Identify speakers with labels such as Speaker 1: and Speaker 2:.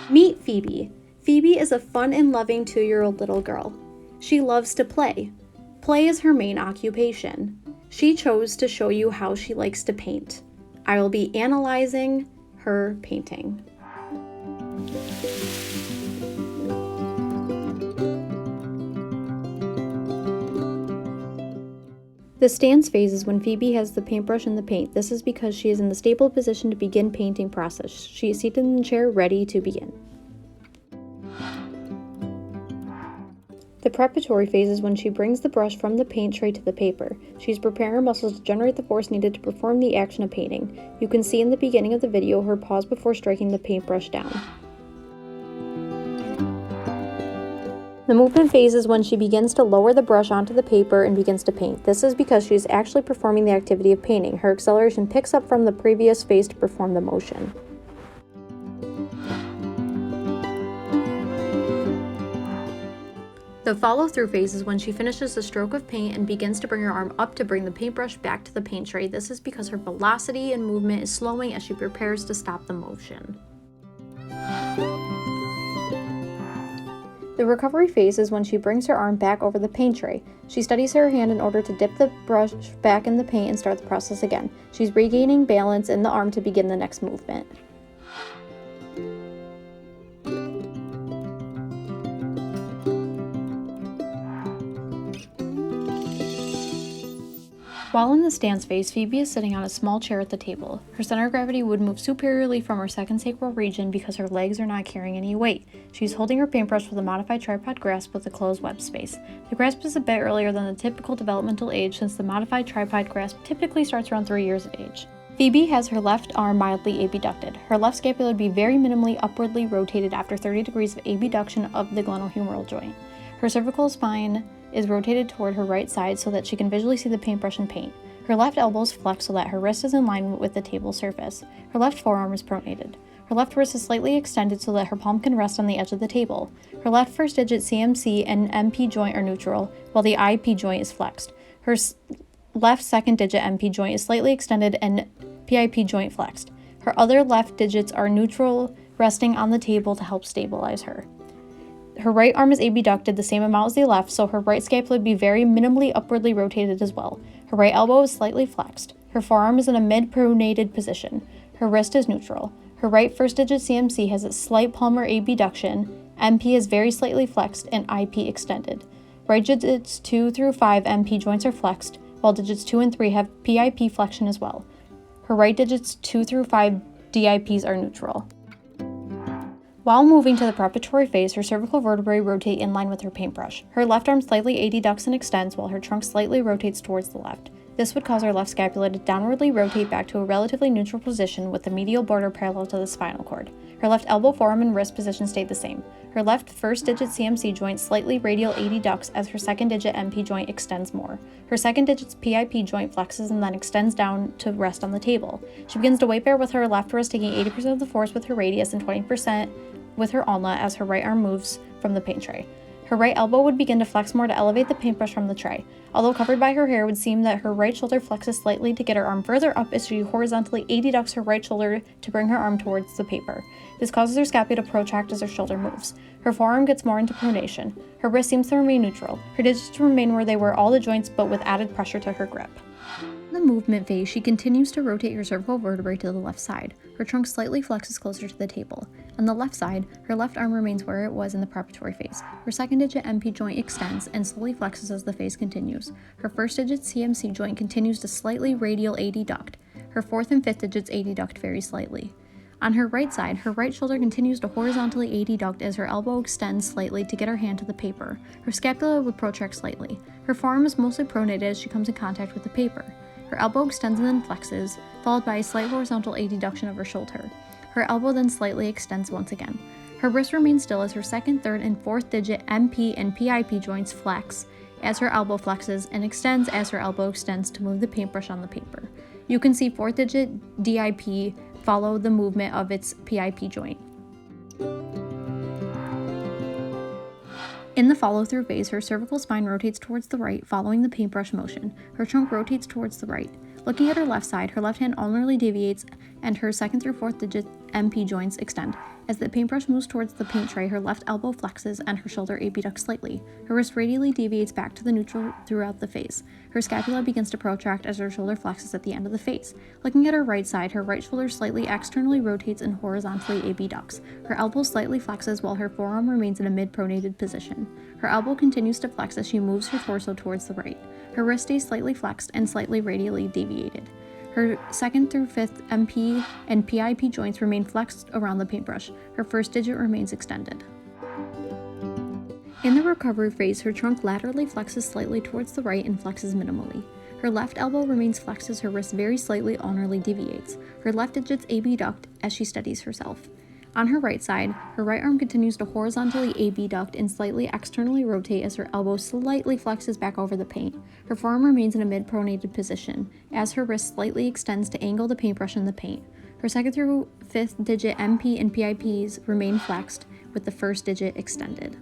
Speaker 1: Meet Phoebe. Phoebe is a fun and loving 2-year-old little girl. She loves to play. Play is her main occupation. She chose to show you how she likes to paint. I will be analyzing her painting. The stance phase is when Phoebe has the paintbrush and the paint. This is because she is in the stable position to begin painting process. She is seated in the chair, ready to begin. The preparatory phase is when she brings the brush from the paint tray to the paper. She is preparing her muscles to generate the force needed to perform the action of painting. You can see in the beginning of the video her pause before striking the paintbrush down. The movement phase is when she begins to lower the brush onto the paper and begins to paint. This is because she is actually performing the activity of painting. Her acceleration picks up from the previous phase to perform the motion. The follow-through phase is when she finishes the stroke of paint and begins to bring her arm up to bring the paintbrush back to the paint tray. This is because her velocity and movement is slowing as she prepares to stop the motion. The recovery phase is when she brings her arm back over the paint tray. She steadies her hand in order to dip the brush back in the paint and start the process again. She's regaining balance in the arm to begin the next movement. While in the stance phase, Phoebe is sitting on a small chair at the table. Her center of gravity would move superiorly from her second sacral region because her legs are not carrying any weight. She's holding her paintbrush with a modified tripod grasp with a closed web space. The grasp is a bit earlier than the typical developmental age since the modified tripod grasp typically starts around 3 years of age. Phoebe has her left arm mildly abducted. Her left scapula would be very minimally upwardly rotated after 30 degrees of abduction of the glenohumeral joint. Her cervical spine is rotated toward her right side so that she can visually see the paintbrush and paint. Her left elbow is flexed so that her wrist is in line with the table surface. Her left forearm is pronated. Her left wrist is slightly extended so that her palm can rest on the edge of the table. Her left first digit CMC and MP joint are neutral, while the IP joint is flexed. Her left second digit MP joint is slightly extended and PIP joint flexed. Her other left digits are neutral, resting on the table to help stabilize her. Her right arm is abducted the same amount as the left, so her right scapula would be very minimally upwardly rotated as well. Her right elbow is slightly flexed. Her forearm is in a mid-pronated position. Her wrist is neutral. Her right first digit CMC has a slight palmar abduction. MP is very slightly flexed and IP extended. Right digits 2 through 5 MP joints are flexed, while digits 2 and 3 have PIP flexion as well. Her right digits 2 through 5 DIPs are neutral. While moving to the preparatory phase, her cervical vertebrae rotate in line with her paintbrush. Her left arm slightly adducts and extends while her trunk slightly rotates towards the left. This would cause her left scapula to downwardly rotate back to a relatively neutral position with the medial border parallel to the spinal cord. Her left elbow, forearm, and wrist position stayed the same. Her left first digit CMC joint slightly radial adducts as her second digit MP joint extends more. Her second digit's PIP joint flexes and then extends down to rest on the table. She begins to weight bear with her left wrist taking 80% of the force with her radius and 20% with her ulna as her right arm moves from the paint tray. Her right elbow would begin to flex more to elevate the paintbrush from the tray. Although covered by her hair, it would seem that her right shoulder flexes slightly to get her arm further up as she horizontally adducts her right shoulder to bring her arm towards the paper. This causes her scapula to protract as her shoulder moves. Her forearm gets more into pronation. Her wrist seems to remain neutral. Her digits remain where they were all the joints but with added pressure to her grip. In the movement phase, she continues to rotate her cervical vertebrae to the left side. Her trunk slightly flexes closer to the table. On the left side, her left arm remains where it was in the preparatory phase. Her second digit MP joint extends and slowly flexes as the phase continues. Her first digit CMC joint continues to slightly radial adduct. Her fourth and fifth digits adduct very slightly. On her right side, her right shoulder continues to horizontally adduct as her elbow extends slightly to get her hand to the paper. Her scapula would protract slightly. Her forearm is mostly pronated as she comes in contact with the paper. Her elbow extends and then flexes, followed by a slight horizontal adduction of her shoulder. Her elbow then slightly extends once again. Her wrist remains still as her second, third, and fourth digit MP and PIP joints flex as her elbow flexes and extends as her elbow extends to move the paintbrush on the paper. You can see fourth digit DIP follow the movement of its PIP joint. In the follow-through phase, her cervical spine rotates towards the right, following the paintbrush motion. Her trunk rotates towards the right. Looking at her left side, her left hand ulnarly deviates and her second through fourth digit MP joints extend. As the paintbrush moves towards the paint tray, her left elbow flexes and her shoulder abducts slightly. Her wrist radially deviates back to the neutral throughout the phase. Her scapula begins to protract as her shoulder flexes at the end of the phase. Looking at her right side, her right shoulder slightly externally rotates and horizontally abducts. Her elbow slightly flexes while her forearm remains in a mid-pronated position. Her elbow continues to flex as she moves her torso towards the right. Her wrist stays slightly flexed and slightly radially deviated. Her second through fifth MP and PIP joints remain flexed around the paintbrush. Her first digit remains extended. In the recovery phase, her trunk laterally flexes slightly towards the right and flexes minimally. Her left elbow remains flexed as her wrist very slightly ulnarly deviates. Her left digits abduct as she steadies herself. On her right side, her right arm continues to horizontally abduct and slightly externally rotate as her elbow slightly flexes back over the paint. Her forearm remains in a mid-pronated position, as her wrist slightly extends to angle the paintbrush in the paint. Her second through fifth digit MP and PIPs remain flexed, with the first digit extended.